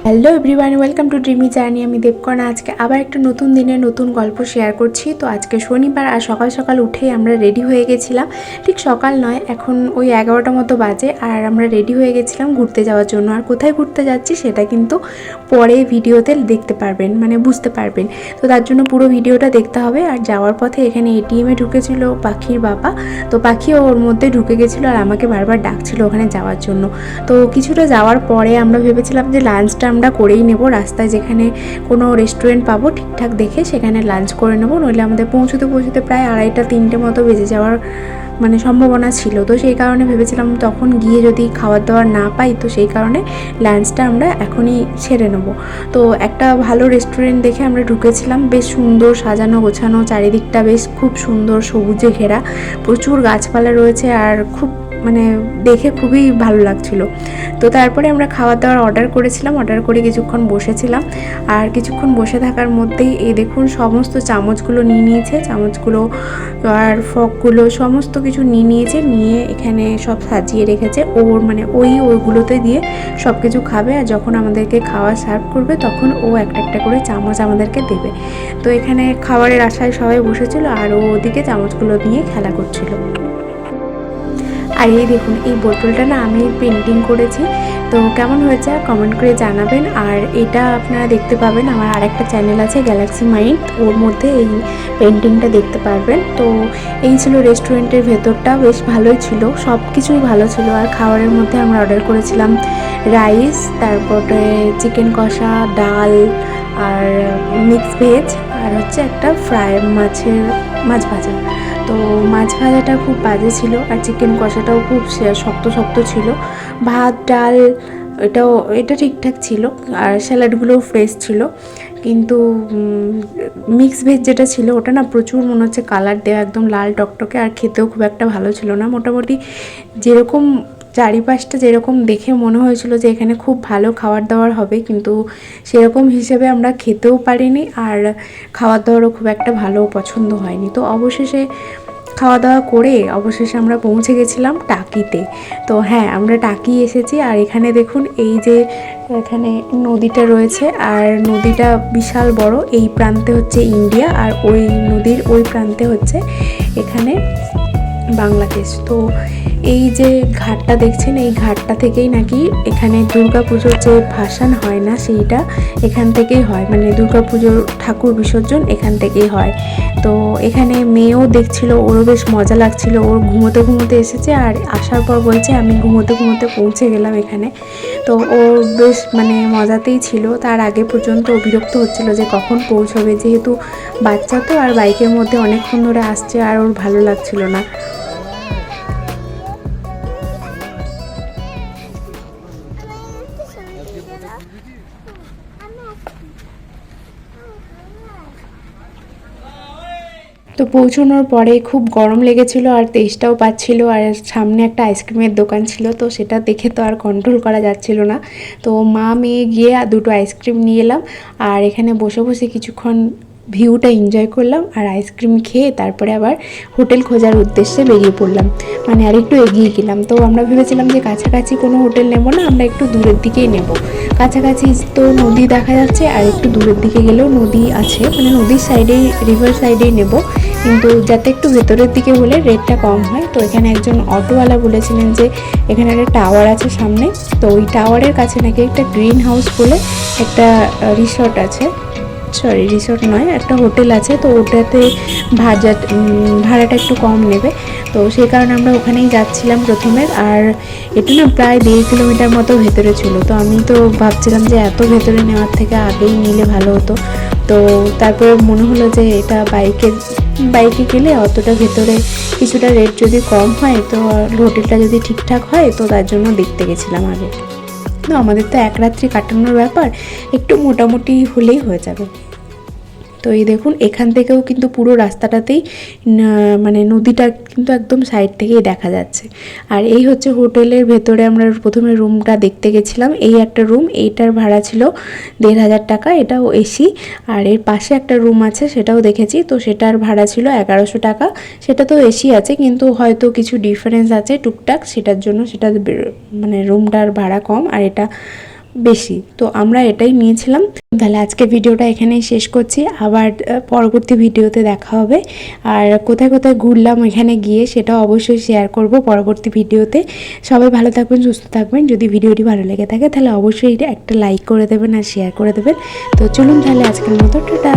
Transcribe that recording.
Hello everyone, welcome to dreamy journey. আমি দেবকর্ণা। আজকে আবার একটা নতুন দিনের নতুন গল্প শেয়ার করছি। তো আজকে শনিবার, আর সকাল সকাল উঠেই আমরা রেডি হয়ে গেছিলাম। ঠিক সকাল নয়, এখন ওই 11টা মতো বাজে, আর আমরা রেডি হয়ে গেছিলাম ঘুরতে যাওয়ার জন্য। আর কোথায় ঘুরতে যাচ্ছি সেটা কিন্তু পরে ভিডিওতে দেখতে পারবেন, মানে বুঝতে পারবেন। তো তার জন্য পুরো ভিডিওটা দেখতে হবে। আর যাওয়ার পথে এখানে এটিএমে ঢুকেছিল পাখির বাবা, তো পাখি ওর মধ্যে ঢুকে গেছিলো আর আমাকে বারবার ডাকছিল ওখানে যাওয়ার জন্য। তো কিছুটা যাওয়ার পরে আমরা ভেবেছিলাম যে লাঞ্চটা আমরা করেই নেব, রাস্তায় যেখানে কোনো রেস্টুরেন্ট পাবো ঠিকঠাক দেখে সেখানে লাঞ্চ করে নেবো, নইলে আমাদের পৌঁছতে প্রায় 2:30-3টে মতো বেজে যাওয়ার সম্ভাবনা ছিল। তো সেই কারণে ভেবেছিলাম তখন গিয়ে যদি খাবার দাবার না পাই, তো সেই কারণে লাঞ্চটা আমরা এখনই সেরে নেব। তো একটা ভালো রেস্টুরেন্ট দেখে আমরা ঢুকেছিলাম। বেশ সুন্দর সাজানো গোছানো, চারিদিকটা বেশ খুব সুন্দর সবুজে ঘেরা, প্রচুর গাছপালা রয়েছে, আর খুব দেখে খুবই ভালো লাগছিল। তো তারপরে আমরা খাবার দাবার অর্ডার করেছিলাম, অর্ডার করে কিছুক্ষণ বসেছিলাম। আর কিছুক্ষণ বসে থাকার মধ্যেই এই দেখুন সমস্ত চামচগুলো নিয়ে নিয়েছে, চামচগুলো আর ফকগুলো সমস্ত কিছু নিয়ে নিয়ে এখানে সব সাজিয়ে রেখেছে। ওইগুলোতে দিয়ে সব কিছু খাবে, আর যখন আমাদেরকে খাওয়া সার্ভ করবে তখন ও একটা একটা করে চামচ আমাদেরকে দেবে। তো এখানে খাবারের আশায় সবাই বসেছিল, আর ও ওদিকে চামচগুলো নিয়ে খেলা করছিল। আর এই দেখুন, এই বোতলটা না আমি পেন্টিং করেছি, তো কেমন হয়েছে কমেন্ট করে জানাবেন। আর এটা আপনারা দেখতে পাবেন, আমার আরেকটা চ্যানেল আছে গ্যালাক্সি মাইন্ড, ওর মধ্যে এই পেন্টিংটা দেখতে পারবেন। তো এই ছিল রেস্টুরেন্টের ভেতরটা, বেশ ভালোই ছিল, সব কিছুই ভালো ছিল। আর খাবারের মধ্যে আমরা অর্ডার করেছিলাম রাইস, তারপরে চিকেন কষা, ডাল, আর মিক্স ভেজ, আর হচ্ছে একটা ফ্রাই মাছ ভাজা। তো মাছ ভাজাটা খুব বাজে ছিল, আর চিকেন কষাটাও খুব শক্ত শক্ত ছিল। ভাত ডাল এটা ঠিকঠাক ছিল, আর স্যালাডগুলোও ফ্রেশ ছিল। কিন্তু মিক্স ভেজ যেটা ছিল ওটা না প্রচুর মনে হচ্ছে কালার দেওয়া, একদম লাল টকটকে, আর খেতেও খুব একটা ভালো ছিল না। মোটামুটি যেরকম চারিপাশটা যেরকম দেখে মনে হয়েছিল যে এখানে খুব ভালো খাবার দাবার হবে, কিন্তু সেরকম হিসেবে আমরা খেতেও পারিনি, আর খাবার দাবারও খুব একটা ভালো পছন্দ হয়নি। তো অবশেষে খাওয়া দাওয়া করে আমরা পৌঁছে গেছিলাম টাকিতে। তো হ্যাঁ, আমরা টাকি এসেছি। আর এখানে দেখুন, এই যে এখানে নদীটা রয়েছে, আর নদীটা বিশাল বড়। এই প্রান্তে হচ্ছে ইন্ডিয়া, আর ওই নদীর ওই প্রান্তে হচ্ছে এখানে বাংলাদেশ। তো এই যে ঘাটটা দেখছেন, এই ঘাটটা থেকেই নাকি এখানে দুর্গাপুজোর যে ভাসান হয় না, সেইটা এখান থেকেই হয়, দুর্গাপুজোর ঠাকুর বিসর্জন এখান থেকেই হয়। তো এখানে মেয়েও দেখছিল, ওরও বেশ মজা লাগছিল। ওর ঘুমোতে এসেছে, আর আসার পর বলছে আমি ঘুমোতে পৌঁছে গেলাম এখানে। তো ওর বেশ মজাতেই ছিল। তার আগে পর্যন্ত ও বিরক্ত হচ্ছিল যে কখন পৌঁছবে, যেহেতু বাচ্চা তো, আর বাইকের মধ্যে অনেকক্ষণ ধরে আসছে, আর ওর ভালো লাগছিল না। তো পৌঁছানোর পরে খুব গরম লেগেছিল, আর তেষ্টাও পাচ্ছিল, আর সামনে একটা আইসক্রিমের দোকান ছিল, তো সেটা দেখে তো আর কন্ট্রোল করা যাচ্ছিল না। তো মা মেয়ে গিয়ে দুটো আইসক্রিম নিয়ে এলাম, আর এখানে বসে কিছুক্ষণ ভিউটা এনজয় করলাম, আর আইসক্রিম খেয়ে তারপরে আবার হোটেল খোঁজার উদ্দেশ্যে বেরিয়ে পড়লাম, আর একটু এগিয়ে গেলাম। তো আমরা ভেবেছিলাম যে কাছাকাছি কোনো হোটেল নেব না, আমরা একটু দূরের দিকেই নেব। কাছাকাছি তো নদী দেখা যাচ্ছে, আর একটু দূরের দিকে গেলেও নদী আছে, নদীর সাইডেই, রিভার সাইডেই নেব, কিন্তু যাতে একটু ভেতরের দিকে হলে রেটটা কম হয়। তো এখানে একজন অটোওয়ালা বলেছিলেন যে এখানে একটা টাওয়ার আছে সামনে, তো ওই টাওয়ারের কাছে নাকি একটা গ্রিন হাউস বলে একটা রিসর্ট আছে, রিসর্ট নয়, একটা হোটেল আছে। তো ওটাতে ভাড়াটা একটু কম নেবে, তো সেই কারণে আমরা ওখানেই যাচ্ছিলাম প্রথমে। আর এটা না প্রায় 1.5 কিলোমিটার মতো ভেতরে ছিল। তো আমি তো ভাবছিলাম যে এত ভেতরে নেওয়ার থেকে আগেই নিলে ভালো হতো। তো তারপরে মনে হলো যে এটা বাইকে গেলে অতটা ভেতরে কিছুটা রেট যদি কম হয়, তো হোটেলটা যদি ঠিকঠাক হয়, তো তার জন্য দেখতে গেছিলাম আগে। তো আমাদের তো এক রাত্রি কাটানোর ব্যাপার, একটু মোটামুটি হলেই হয়ে যাবে। তো এই দেখুন, এখান থেকেও কিন্তু পুরো রাস্তাটাতেই নদীটা কিন্তু একদম সাইড থেকেই দেখা যাচ্ছে। আর এই হচ্ছে হোটেলের ভেতরে আমরা প্রথমে রুমটা দেখতে গেছিলাম। এই একটা রুম, এইটার ভাড়া ছিল 1,500 টাকা, এটাও এসি। আর এর পাশে একটা রুম আছে, সেটাও দেখেছি, তো সেটার ভাড়া ছিল 1100 টাকা। সেটা তো এসি আছে, কিন্তু হয়তো কিছু ডিফারেন্স আছে টুকটাক, সেটার জন্য সেটা রুমটার ভাড়া কম, আর এটা বেশি, তো আমরা এটাই নিয়েছিলাম। তাহলে আজকে ভিডিওটা এখানেই শেষ করছি, আবার পরবর্তী ভিডিওতে দেখা হবে। আর কোথায় কোথায় ঘুরলাম এখানে গিয়ে সেটাও অবশ্যই শেয়ার করব পরবর্তী ভিডিওতে। সবাই ভালো থাকবেন, সুস্থ থাকবেন। যদি ভিডিওটি ভালো লেগে থাকে তাহলে অবশ্যই একটা লাইক করে দেবেন আর শেয়ার করে দেবেন। তো চলুন তাহলে আজকের মতো টাটা।